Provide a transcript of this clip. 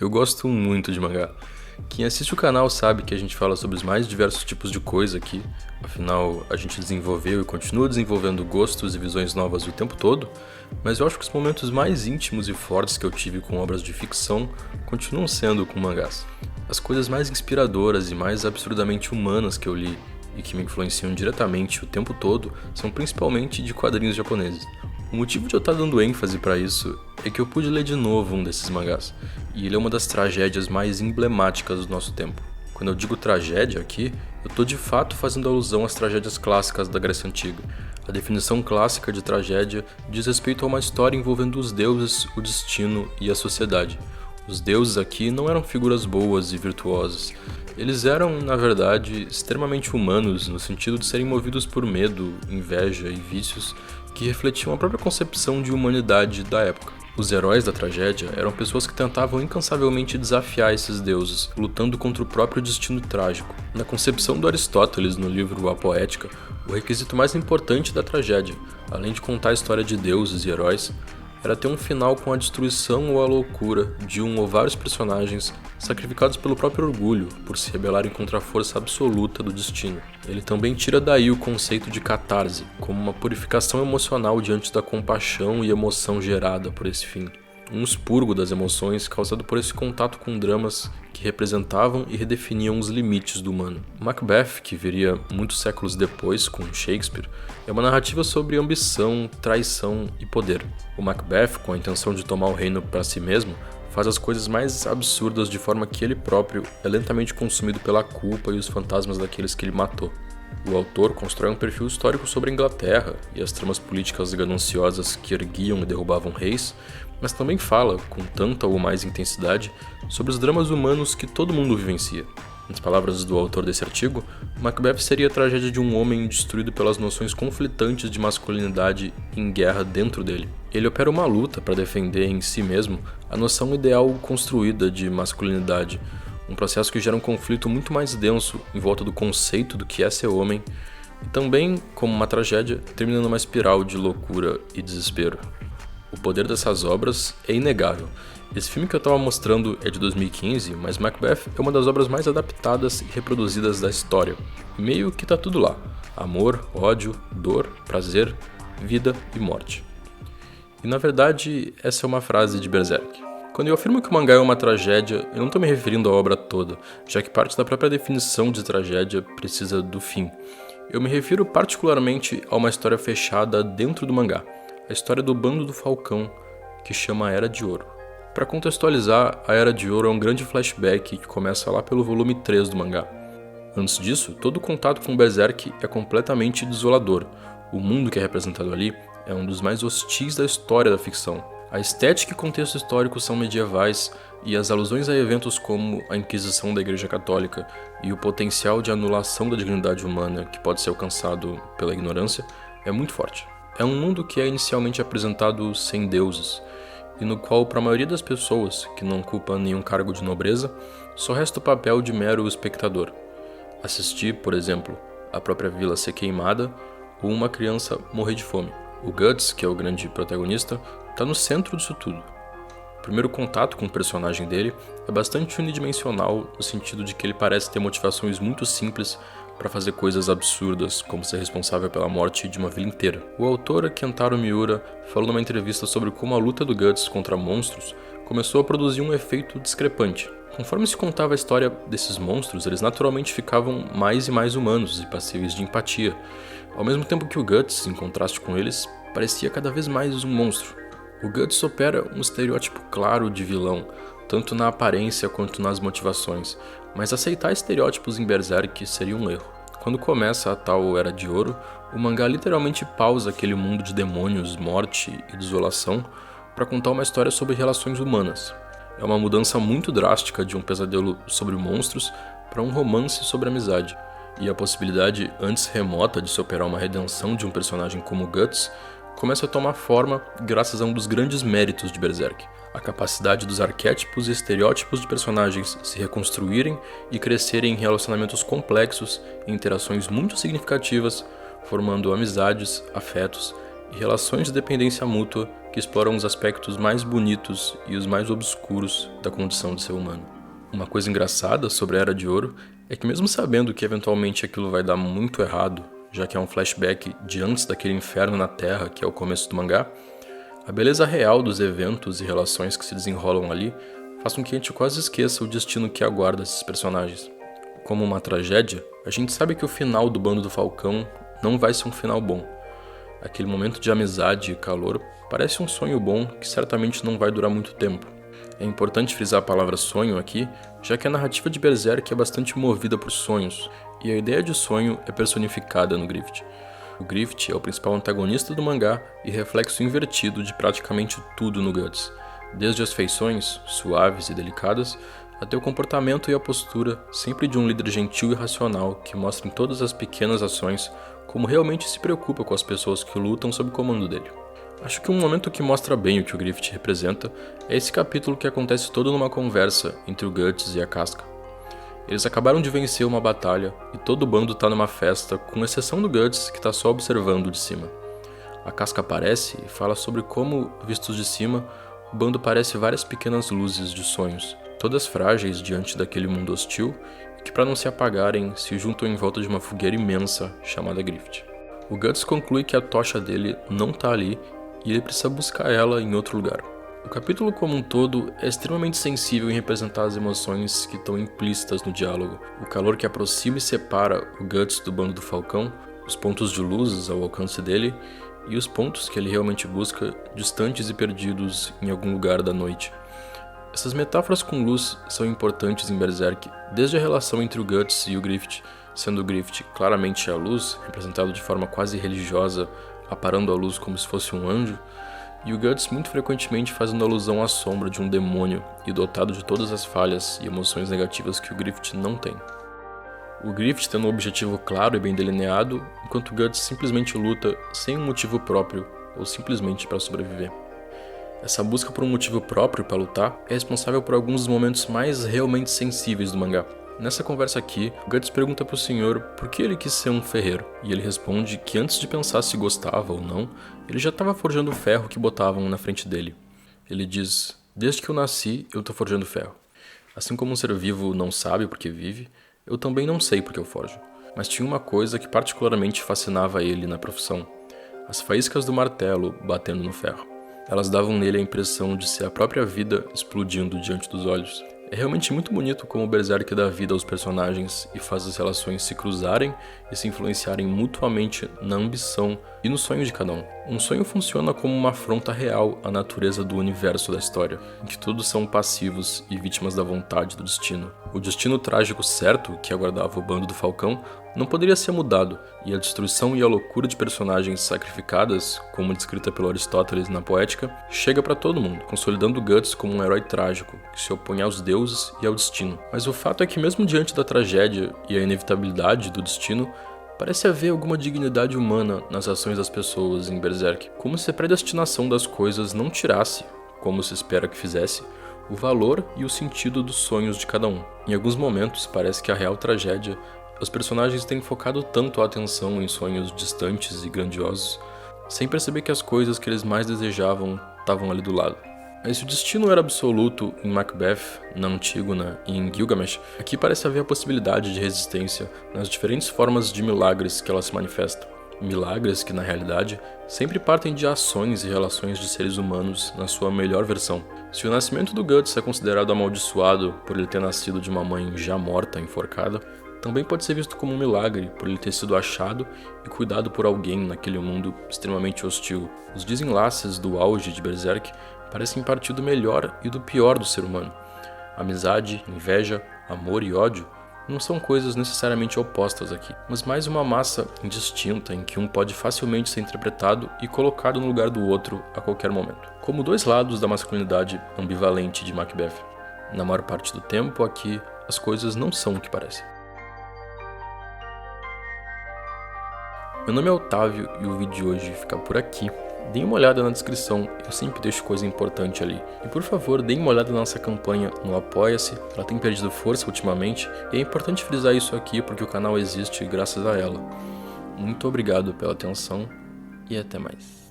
Eu gosto muito de mangá. Quem assiste o canal sabe que a gente fala sobre os mais diversos tipos de coisa aqui. Afinal, a gente desenvolveu e continua desenvolvendo gostos e visões novas o tempo todo, mas eu acho que os momentos mais íntimos e fortes que eu tive com obras de ficção continuam sendo com mangás. As coisas mais inspiradoras e mais absurdamente humanas que eu li e que me influenciam diretamente o tempo todo são principalmente de quadrinhos japoneses. O motivo de eu estar dando ênfase para isso é que eu pude ler de novo um desses mangás, e ele é uma das tragédias mais emblemáticas do nosso tempo. Quando eu digo tragédia aqui, eu estou de fato fazendo alusão às tragédias clássicas da Grécia Antiga. A definição clássica de tragédia diz respeito a uma história envolvendo os deuses, o destino e a sociedade. Os deuses aqui não eram figuras boas e virtuosas. Eles eram, na verdade, extremamente humanos, no sentido de serem movidos por medo, inveja e vícios que refletiam a própria concepção de humanidade da época. Os heróis da tragédia eram pessoas que tentavam incansavelmente desafiar esses deuses, lutando contra o próprio destino trágico. Na concepção do Aristóteles no livro A Poética, o requisito mais importante da tragédia, além de contar a história de deuses e heróis, era ter um final com a destruição ou a loucura de um ou vários personagens sacrificados pelo próprio orgulho por se rebelarem contra a força absoluta do destino. Ele também tira daí o conceito de catarse, como uma purificação emocional diante da compaixão e emoção gerada por esse fim. Um expurgo das emoções causado por esse contato com dramas que representavam e redefiniam os limites do humano. Macbeth, que viria muitos séculos depois com Shakespeare, é uma narrativa sobre ambição, traição e poder. O Macbeth, com a intenção de tomar o reino para si mesmo, faz as coisas mais absurdas de forma que ele próprio é lentamente consumido pela culpa e os fantasmas daqueles que ele matou. O autor constrói um perfil histórico sobre a Inglaterra e as tramas políticas gananciosas que erguiam e derrubavam reis, mas também fala, com tanta ou mais intensidade, sobre os dramas humanos que todo mundo vivencia. Nas palavras do autor desse artigo, Macbeth seria a tragédia de um homem destruído pelas noções conflitantes de masculinidade em guerra dentro dele. Ele opera uma luta para defender em si mesmo a noção ideal construída de masculinidade, um processo que gera um conflito muito mais denso em volta do conceito do que é ser homem, e também, como uma tragédia, termina numa espiral de loucura e desespero. O poder dessas obras é inegável. Esse filme que eu estava mostrando é de 2015, mas Macbeth é uma das obras mais adaptadas e reproduzidas da história. E meio que tá tudo lá: amor, ódio, dor, prazer, vida e morte. E na verdade, essa é uma frase de Berserk. Quando eu afirmo que o mangá é uma tragédia, eu não estou me referindo à obra toda, já que parte da própria definição de tragédia precisa do fim. Eu me refiro particularmente a uma história fechada dentro do mangá, a história do Bando do Falcão, que chama Era de Ouro. Para contextualizar, a Era de Ouro é um grande flashback que começa lá pelo volume 3 do mangá. Antes disso, todo o contato com Berserk é completamente desolador. O mundo que é representado ali é um dos mais hostis da história da ficção. A estética e contexto histórico são medievais e as alusões a eventos como a Inquisição da Igreja Católica e o potencial de anulação da dignidade humana que pode ser alcançado pela ignorância é muito forte. É um mundo que é inicialmente apresentado sem deuses e no qual, para a maioria das pessoas que não ocupam nenhum cargo de nobreza, só resta o papel de mero espectador. Assistir, por exemplo, a própria vila ser queimada ou uma criança morrer de fome. O Guts, que é o grande protagonista, está no centro disso tudo. O primeiro contato com o personagem dele é bastante unidimensional, no sentido de que ele parece ter motivações muito simples para fazer coisas absurdas, como ser responsável pela morte de uma vila inteira. O autor, Kentaro Miura, falou numa entrevista sobre como a luta do Guts contra monstros começou a produzir um efeito discrepante. Conforme se contava a história desses monstros, eles naturalmente ficavam mais e mais humanos e passíveis de empatia, ao mesmo tempo que o Guts, em contraste com eles, parecia cada vez mais um monstro. O Guts opera um estereótipo claro de vilão, tanto na aparência quanto nas motivações, mas aceitar estereótipos em Berserk seria um erro. Quando começa a tal Era de Ouro, o mangá literalmente pausa aquele mundo de demônios, morte e desolação para contar uma história sobre relações humanas. É uma mudança muito drástica de um pesadelo sobre monstros para um romance sobre amizade, e a possibilidade antes remota de se operar uma redenção de um personagem como Guts começa a tomar forma graças a um dos grandes méritos de Berserk, a capacidade dos arquétipos e estereótipos de personagens se reconstruírem e crescerem em relacionamentos complexos e interações muito significativas, formando amizades, afetos e relações de dependência mútua que exploram os aspectos mais bonitos e os mais obscuros da condição de ser humano. Uma coisa engraçada sobre a Era de Ouro é que, mesmo sabendo que eventualmente aquilo vai dar muito errado, já que é um flashback de antes daquele inferno na Terra que é o começo do mangá, a beleza real dos eventos e relações que se desenrolam ali faz com que a gente quase esqueça o destino que aguarda esses personagens. Como uma tragédia, a gente sabe que o final do Bando do Falcão não vai ser um final bom. Aquele momento de amizade e calor parece um sonho bom que certamente não vai durar muito tempo. É importante frisar a palavra sonho aqui, já que a narrativa de Berserk é bastante movida por sonhos, e a ideia de sonho é personificada no Griffith. O Griffith é o principal antagonista do mangá e reflexo invertido de praticamente tudo no Guts, desde as feições, suaves e delicadas, até o comportamento e a postura, sempre de um líder gentil e racional que mostra em todas as pequenas ações como realmente se preocupa com as pessoas que lutam sob o comando dele. Acho que um momento que mostra bem o que o Griffith representa é esse capítulo que acontece todo numa conversa entre o Guts e a Casca. Eles acabaram de vencer uma batalha e todo o bando tá numa festa, com exceção do Guts, que tá só observando de cima. A Casca aparece e fala sobre como, vistos de cima, o bando parece várias pequenas luzes de sonhos, todas frágeis diante daquele mundo hostil e que, para não se apagarem, se juntam em volta de uma fogueira imensa chamada Griffith. O Guts conclui que a tocha dele não tá ali e ele precisa buscar ela em outro lugar. O capítulo como um todo é extremamente sensível em representar as emoções que estão implícitas no diálogo, o calor que aproxima e separa o Guts do Bando do Falcão, os pontos de luz ao alcance dele e os pontos que ele realmente busca, distantes e perdidos em algum lugar da noite. Essas metáforas com luz são importantes em Berserk, desde a relação entre o Guts e o Griffith, sendo o Griffith claramente a luz, representado de forma quase religiosa, aparando a luz como se fosse um anjo, e o Guts muito frequentemente fazendo alusão à sombra de um demônio e dotado de todas as falhas e emoções negativas que o Griffith não tem. O Griffith tendo um objetivo claro e bem delineado, enquanto o Guts simplesmente luta sem um motivo próprio ou simplesmente para sobreviver. Essa busca por um motivo próprio para lutar é responsável por alguns dos momentos mais realmente sensíveis do mangá. Nessa conversa aqui, o Guts pergunta pro senhor por que ele quis ser um ferreiro, e ele responde que antes de pensar se gostava ou não, ele já estava forjando o ferro que botavam na frente dele. Ele diz: "Desde que eu nasci, eu tô forjando ferro. Assim como um ser vivo não sabe por que vive, eu também não sei por que eu forjo. Mas tinha uma coisa que particularmente fascinava ele na profissão: as faíscas do martelo batendo no ferro. Elas davam nele a impressão de ser a própria vida explodindo diante dos olhos." É realmente muito bonito como o Berserk dá vida aos personagens e faz as relações se cruzarem e se influenciarem mutuamente na ambição e no sonho de cada um. Um sonho funciona como uma afronta real à natureza do universo da história, em que todos são passivos e vítimas da vontade do destino. O destino trágico certo que aguardava o Bando do Falcão não poderia ser mudado, e a destruição e a loucura de personagens sacrificadas, como descrita pelo Aristóteles na Poética, chega para todo mundo, consolidando Guts como um herói trágico, que se opõe aos deuses e ao destino. Mas o fato é que mesmo diante da tragédia e a inevitabilidade do destino, parece haver alguma dignidade humana nas ações das pessoas em Berserk, como se a predestinação das coisas não tirasse, como se espera que fizesse, o valor e o sentido dos sonhos de cada um. Em alguns momentos, parece que a real tragédia os personagens têm focado tanto a atenção em sonhos distantes e grandiosos, sem perceber que as coisas que eles mais desejavam estavam ali do lado. Mas se o destino era absoluto em Macbeth, na Antígona e em Gilgamesh, aqui parece haver a possibilidade de resistência nas diferentes formas de milagres que ela se manifesta. Milagres que, na realidade, sempre partem de ações e relações de seres humanos na sua melhor versão. Se o nascimento do Guts é considerado amaldiçoado por ele ter nascido de uma mãe já morta, enforcada, também pode ser visto como um milagre por ele ter sido achado e cuidado por alguém naquele mundo extremamente hostil. Os desenlaces do auge de Berserk parecem partir do melhor e do pior do ser humano. Amizade, inveja, amor e ódio não são coisas necessariamente opostas aqui, mas mais uma massa indistinta em que um pode facilmente ser interpretado e colocado no lugar do outro a qualquer momento. Como dois lados da masculinidade ambivalente de Macbeth. Na maior parte do tempo, aqui, as coisas não são o que parecem. Meu nome é Otávio e o vídeo de hoje fica por aqui. Deem uma olhada na descrição, eu sempre deixo coisa importante ali. E por favor, deem uma olhada na nossa campanha no Apoia-se, ela tem perdido força ultimamente, e é importante frisar isso aqui porque o canal existe graças a ela. Muito obrigado pela atenção e até mais.